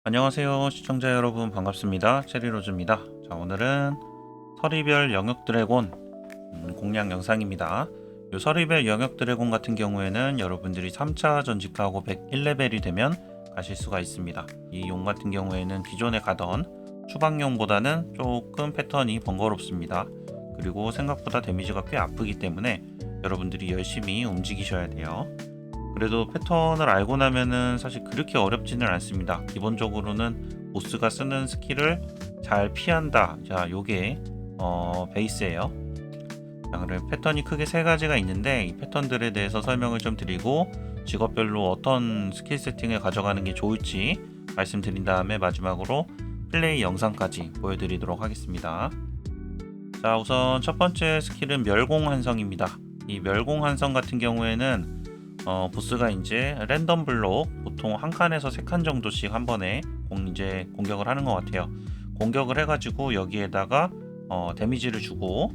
안녕하세요 시청자 여러분, 반갑습니다. 체리로즈입니다. 자, 오늘은 서리별 영역 드래곤 공략 영상입니다. 이 서리별 영역 드래곤 같은 경우에는 여러분들이 3차 전직하고 101레벨이 되면 가실 수가 있습니다. 이 용 같은 경우에는 기존에 가던 추방용보다는 조금 패턴이 번거롭습니다. 그리고 생각보다 데미지가 꽤 아프기 때문에 여러분들이 열심히 움직이셔야 돼요. 그래도 패턴을 알고 나면은 사실 그렇게 어렵지는 않습니다. 기본적으로는 보스가 쓰는 스킬을 잘 피한다. 자, 요게 베이스예요. 자, 그래 패턴이 크게 세 가지가 있는데 이 패턴들에 대해서 설명을 좀 드리고 직업별로 어떤 스킬 세팅을 가져가는 게 좋을지 말씀드린 다음에 마지막으로 플레이 영상까지 보여드리도록 하겠습니다. 자, 우선 첫 번째 스킬은 멸공환성입니다. 이 멸공환성 같은 경우에는 보스가 이제 랜덤 블록 보통 한 칸에서 세 칸 정도씩 한 번에 공격을 하는 것 같아요. 공격을 해가지고 여기에다가 데미지를 주고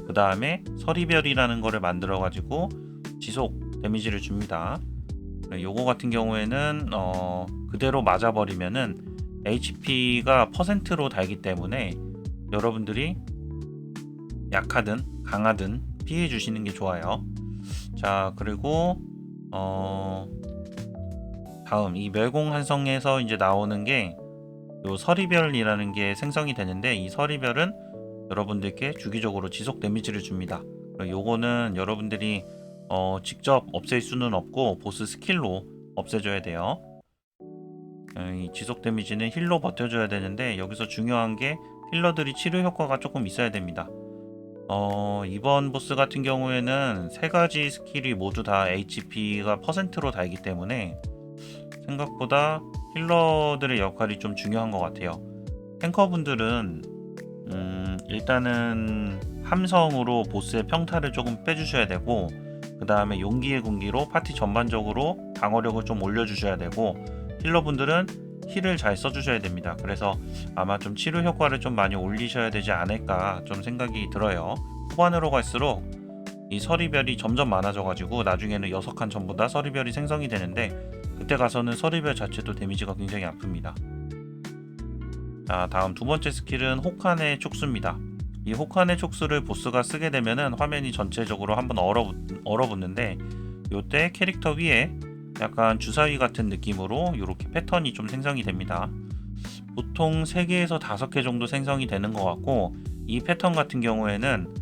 그 다음에 서리별이라는 거를 만들어 가지고 지속 데미지를 줍니다. 요거 같은 경우에는 그대로 맞아버리면은 HP가 퍼센트로 달기 때문에 여러분들이 약하든 강하든 피해 주시는 게 좋아요. 자, 그리고 다음 이 멸공환성에서 이제 나오는 게 요 서리별이라는 게 생성이 되는데 이 서리별은 여러분들께 주기적으로 지속 데미지를 줍니다. 요거는 여러분들이 직접 없앨 수는 없고 보스 스킬로 없애줘야 돼요. 이 지속 데미지는 힐로 버텨줘야 되는데 여기서 중요한 게 힐러들이 치료 효과가 조금 있어야 됩니다. 이번 보스 같은 경우에는 세 가지 스킬이 모두 다 HP가 퍼센트로 달기 때문에 생각보다 힐러들의 역할이 좀 중요한 것 같아요. 탱커분들은 일단은 함성으로 보스의 평타를 조금 빼주셔야 되고 그 다음에 용기의 군기로 파티 전반적으로 방어력을 좀 올려주셔야 되고 힐러분들은 힐을 잘 써주셔야 됩니다. 그래서 아마 좀 치료 효과를 좀 많이 올리셔야 되지 않을까 좀 생각이 들어요. 후반으로 갈수록 이 서리별이 점점 많아져 가지고 나중에는 6칸 전부 다 서리별이 생성이 되는데 그때 가서는 서리별 자체도 데미지가 굉장히 아픕니다. 자, 다음 두 번째 스킬은 혹한의 촉수입니다. 이 혹한의 촉수를 보스가 쓰게 되면은 화면이 전체적으로 한번 얼어붙는데 요때 캐릭터 위에 약간 주사위 같은 느낌으로 이렇게 패턴이 좀 생성이 됩니다. 보통 3개에서 5개 정도 생성이 되는 것 같고 이 패턴 같은 경우에는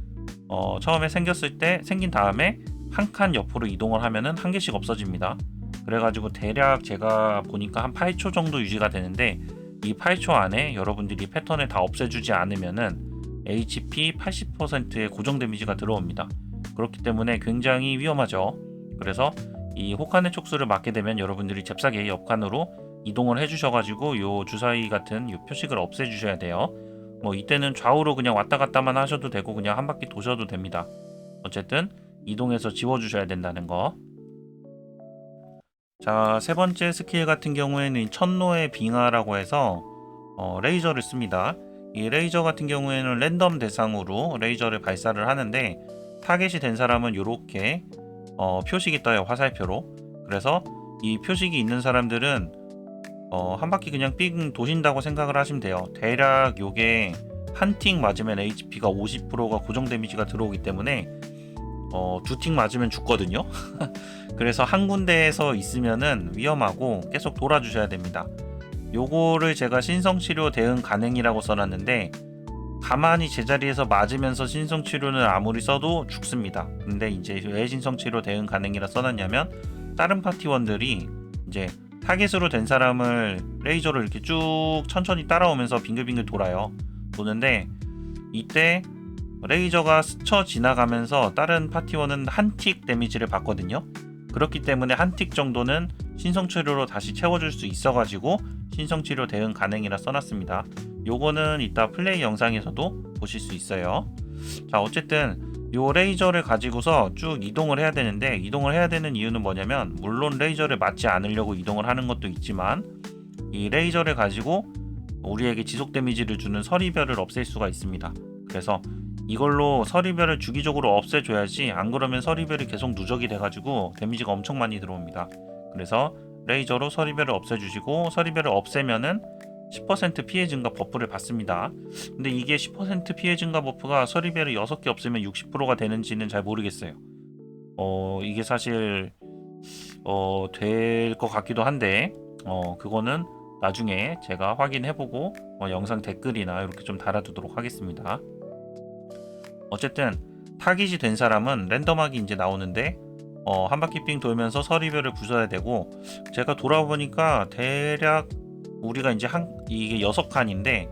처음에 생긴 다음에 한 칸 옆으로 이동을 하면은 한 개씩 없어집니다. 그래가지고 대략 제가 보니까 한 8초 정도 유지가 되는데 이 8초 안에 여러분들이 패턴을 다 없애주지 않으면은 HP 80%의 고정 데미지가 들어옵니다. 그렇기 때문에 굉장히 위험하죠. 그래서 이 혹한의 촉수를 맞게 되면 여러분들이 잽싸게 옆칸으로 이동을 해주셔가지고 요 주사위 같은 요 표식을 없애주셔야 돼요. 뭐 이때는 좌우로 그냥 왔다 갔다만 하셔도 되고 그냥 한 바퀴 도셔도 됩니다. 어쨌든 이동해서 지워주셔야 된다는 거. 자, 세 번째 스킬 같은 경우에는 천노의 빙하라고 해서 레이저를 씁니다. 이 레이저 같은 경우에는 랜덤 대상으로 레이저를 발사를 하는데 타겟이 된 사람은 이렇게 표식이 떠요, 화살표로. 그래서 이 표식이 있는 사람들은 한 바퀴 그냥 삥 도신다고 생각을 하시면 돼요. 대략 요게 한 틱 맞으면 HP가 50%가 고정 데미지가 들어오기 때문에 두 틱 맞으면 죽거든요. 그래서 한 군데에서 있으면은 위험하고 계속 돌아주셔야 됩니다. 요거를 제가 신성치료 대응 가능이라고 써놨는데 가만히 제자리에서 맞으면서 신성치료는 아무리 써도 죽습니다. 근데 이제 왜 신성치료 대응 가능이라 써놨냐면 다른 파티원들이 이제 타겟으로 된 사람을 레이저로 이렇게 쭉 천천히 따라오면서 빙글빙글 도는데 이때 레이저가 스쳐 지나가면서 다른 파티원은 한 틱 데미지를 받거든요. 그렇기 때문에 한 틱 정도는 신성치료로 다시 채워줄 수 있어가지고 신성치료 대응 가능이라 써놨습니다. 요거는 이따 플레이 영상에서도 보실 수 있어요. 자, 어쨌든 요 레이저를 가지고서 쭉 이동을 해야 되는데 이동을 해야 되는 이유는 뭐냐면 물론 레이저를 맞지 않으려고 이동을 하는 것도 있지만 이 레이저를 가지고 우리에게 지속 데미지를 주는 서리별을 없앨 수가 있습니다. 그래서 이걸로 서리별을 주기적으로 없애줘야지 안 그러면 서리별이 계속 누적이 돼가지고 데미지가 엄청 많이 들어옵니다. 그래서 레이저로 서리별을 없애주시고 서리별을 없애면은 10% 피해 증가 버프를 받습니다. 근데 이게 10% 피해 증가 버프가 서리별이 6개 없으면 60%가 되는지는 잘 모르겠어요. 이게 사실 될 것 같기도 한데 그거는 나중에 제가 확인해보고 영상 댓글이나 이렇게 좀 달아두도록 하겠습니다. 어쨌든 타깃이 된 사람은 랜덤하게 이제 나오는데 한 바퀴 삥 돌면서 서리별을 부숴야 되고, 제가 돌아보니까 대략 우리가 이제 이게 6칸인데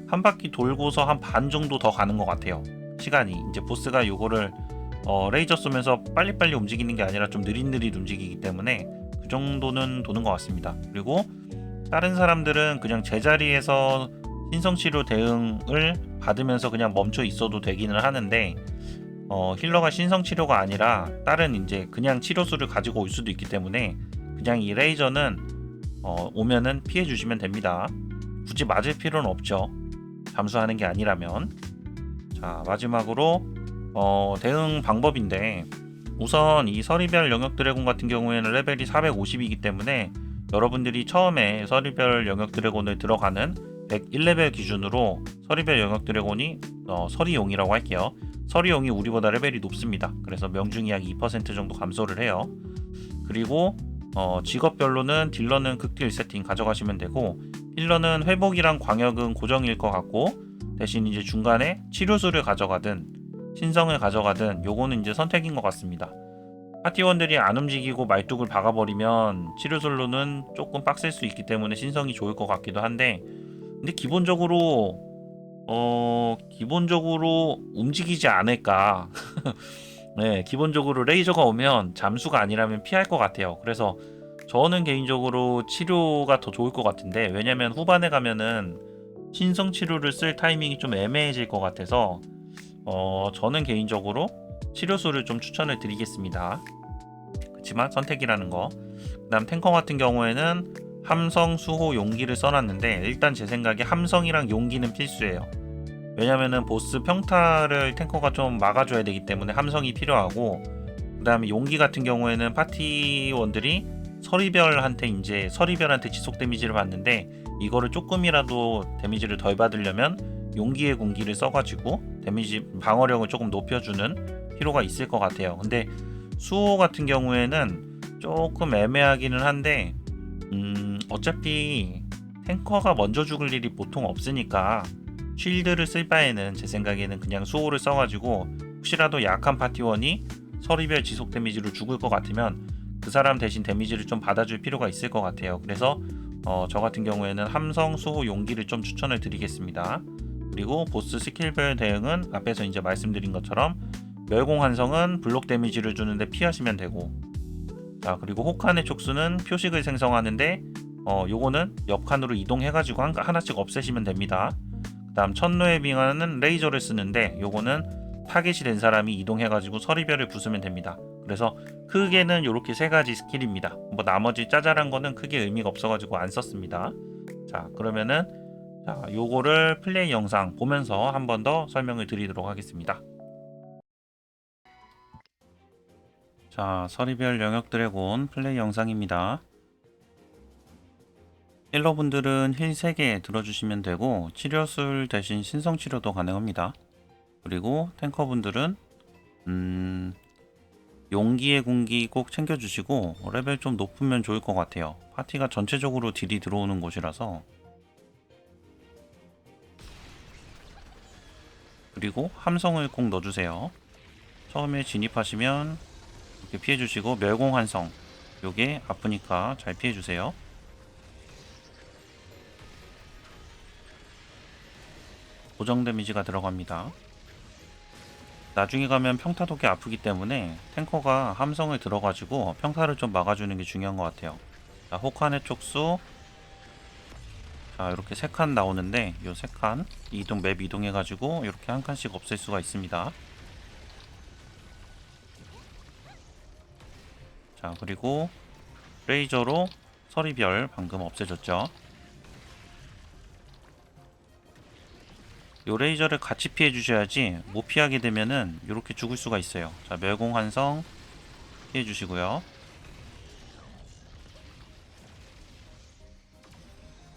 한 바퀴 돌고서 한 반 정도 더 가는 것 같아요. 시간이 이제 보스가 요거를 레이저 쏘면서 빨리빨리 움직이는 게 아니라 좀 느릿느릿 움직이기 때문에 그 정도는 도는 것 같습니다. 그리고 다른 사람들은 그냥 제자리에서 신성치료 대응을 받으면서 그냥 멈춰 있어도 되기는 하는데, 힐러가 신성치료가 아니라 다른 이제 그냥 치료수를 가지고 올 수도 있기 때문에 그냥 이 레이저는 오면은 피해 주시면 됩니다. 굳이 맞을 필요는 없죠, 잠수하는 게 아니라면. 자, 마지막으로 대응 방법인데, 우선 이 서리별 영역 드래곤 같은 경우에는 레벨이 450이기 때문에 여러분들이 처음에 서리별 영역 드래곤을 들어가는 101레벨 기준으로 서리별 영역 드래곤이 서리용이라고 할게요. 서리용이 우리보다 레벨이 높습니다. 그래서 명중이 약 2% 정도 감소를 해요. 그리고 직업별로는 딜러는 극딜 세팅 가져가시면 되고, 힐러는 회복이랑 광역은 고정일 것 같고, 대신 이제 중간에 치료수를 가져가든 신성을 가져가든 요거는 이제 선택인 것 같습니다. 파티원들이 안 움직이고 말뚝을 박아버리면 치료술로는 조금 빡셀 수 있기 때문에 신성이 좋을 것 같기도 한데, 근데 기본적으로 움직이지 않을까. 네, 기본적으로 레이저가 오면 잠수가 아니라면 피할 것 같아요. 그래서 저는 개인적으로 치료가 더 좋을 것 같은데, 왜냐면 후반에 가면은 신성 치료를 쓸 타이밍이 좀 애매해질 것 같아서 저는 개인적으로 치료수를 좀 추천을 드리겠습니다. 그렇지만 선택이라는 거. 그 다음 탱커 같은 경우에는 함성, 수호, 용기를 써놨는데, 일단 제 생각에 함성이랑 용기는 필수예요. 왜냐면은 보스 평타를 탱커가 좀 막아줘야 되기 때문에 함성이 필요하고, 그 다음에 용기 같은 경우에는 파티원들이 서리별한테 지속 데미지를 받는데, 이거를 조금이라도 데미지를 덜 받으려면 용기의 공기를 써가지고 데미지 방어력을 조금 높여주는 필요가 있을 것 같아요. 근데 수호 같은 경우에는 조금 애매하기는 한데, 어차피 탱커가 먼저 죽을 일이 보통 없으니까 쉴드를 쓸 바에는 제 생각에는 그냥 수호를 써가지고, 혹시라도 약한 파티원이 서리별 지속 데미지로 죽을 것 같으면 그 사람 대신 데미지를 좀 받아줄 필요가 있을 것 같아요. 그래서 저 같은 경우에는 함성, 수호, 용기를 좀 추천을 드리겠습니다. 그리고 보스 스킬별 대응은 앞에서 이제 말씀드린 것처럼 멸공환성은 블록 데미지를 주는데 피하시면 되고, 자, 그리고 혹한의 촉수는 표식을 생성하는데 요거는 옆 칸으로 이동해가지고 하나씩 없애시면 됩니다. 그 다음 천노의 빙하는 레이저를 쓰는데, 요거는 타겟이 된 사람이 이동해가지고 서리별을 부수면 됩니다. 그래서 크게는 이렇게 세 가지 스킬입니다. 뭐 나머지 짜잘한 거는 크게 의미가 없어가지고 안 썼습니다. 자, 그러면은 요거를 플레이 영상 보면서 한 번 더 설명을 드리도록 하겠습니다. 자, 서리별 영역 드래곤 플레이 영상입니다. 힐러분들은 힐 3개 들어주시면 되고, 치료술 대신 신성 치료도 가능합니다. 그리고 탱커분들은 용기의 공기 꼭 챙겨주시고, 레벨 좀 높으면 좋을 것 같아요. 파티가 전체적으로 딜이 들어오는 곳이라서. 그리고 함성을 꼭 넣어주세요. 처음에 진입하시면 이렇게 피해주시고, 멸공환성 요게 아프니까 잘 피해주세요. 고정 데미지가 들어갑니다. 나중에 가면 평타도 꽤 아프기 때문에 탱커가 함성을 들어가지고 평타를 좀 막아주는 게 중요한 것 같아요. 자, 혹한의 촉수. 자, 이렇게 3칸 나오는데 요 3칸 맵 이동해가지고 이렇게 한 칸씩 없앨 수가 있습니다. 자, 그리고 레이저로 서리별 방금 없애졌죠. 요 레이저를 같이 피해 주셔야지 못 피하게 되면은 이렇게 죽을 수가 있어요. 자, 멸공환성 피해 주시고요.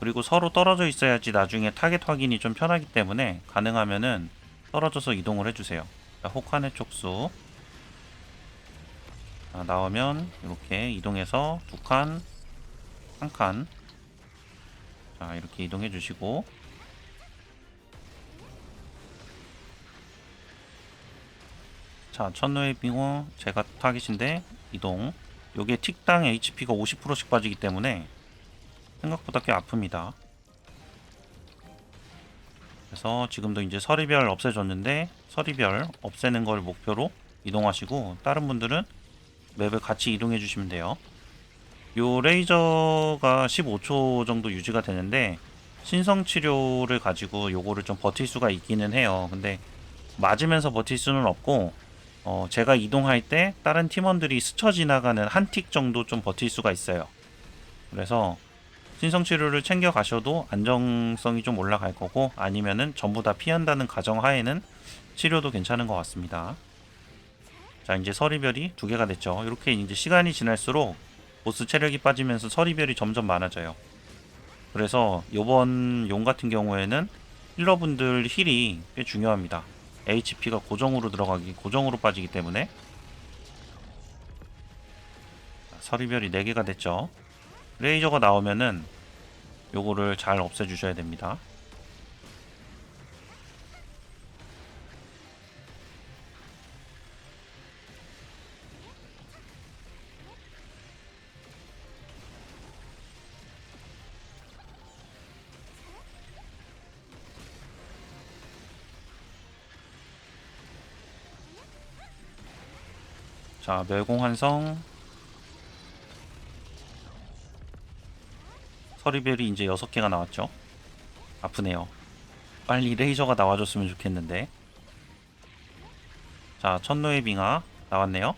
그리고 서로 떨어져 있어야지 나중에 타겟 확인이 좀 편하기 때문에 가능하면은 떨어져서 이동을 해주세요. 자, 혹한의 촉수. 자, 나오면 이렇게 이동해서 2칸, 1칸. 자, 이렇게 이동해 주시고, 자, 천노의 빙어 제가 타깃인데 이동. 요게 틱당 HP가 50%씩 빠지기 때문에 생각보다 꽤 아픕니다. 그래서 지금도 이제 서리별 없애줬는데 서리별 없애는 걸 목표로 이동하시고, 다른 분들은 맵을 같이 이동해 주시면 돼요. 요 레이저가 15초 정도 유지가 되는데 신성 치료를 가지고 요거를 좀 버틸 수가 있기는 해요. 근데 맞으면서 버틸 수는 없고, 제가 이동할 때 다른 팀원들이 스쳐 지나가는 한 틱 정도 좀 버틸 수가 있어요. 그래서 신성 치료를 챙겨 가셔도 안정성이 좀 올라갈 거고, 아니면은 전부 다 피한다는 가정 하에는 치료도 괜찮은 것 같습니다. 자, 이제 서리별이 2개가 됐죠. 이렇게 이제 시간이 지날수록 보스 체력이 빠지면서 서리별이 점점 많아져요. 그래서 요번 용 같은 경우에는 힐러분들 힐이 꽤 중요합니다. HP가 고정으로 빠지기 때문에. 서리별이 4개가 됐죠. 레이저가 나오면은 요거를 잘 없애주셔야 됩니다. 자, 멸공환성. 서리별이 이제 6개가 나왔죠. 아프네요. 빨리 레이저가 나와줬으면 좋겠는데. 자, 천노의 빙하 나왔네요.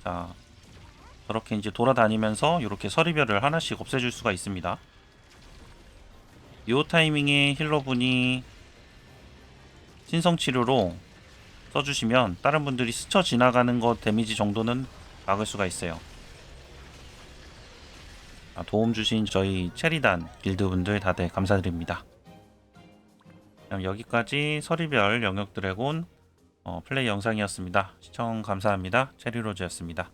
자, 저렇게 이제 돌아다니면서 이렇게 서리별을 하나씩 없애줄 수가 있습니다. 이 타이밍에 힐러분이 신성치료로 써주시면 다른 분들이 스쳐 지나가는 것 데미지 정도는 막을 수가 있어요. 도움 주신 저희 체리단 길드분들 다들 감사드립니다. 그럼 여기까지 서리별 영역 드래곤 플레이 영상이었습니다. 시청 감사합니다. 체리로즈였습니다.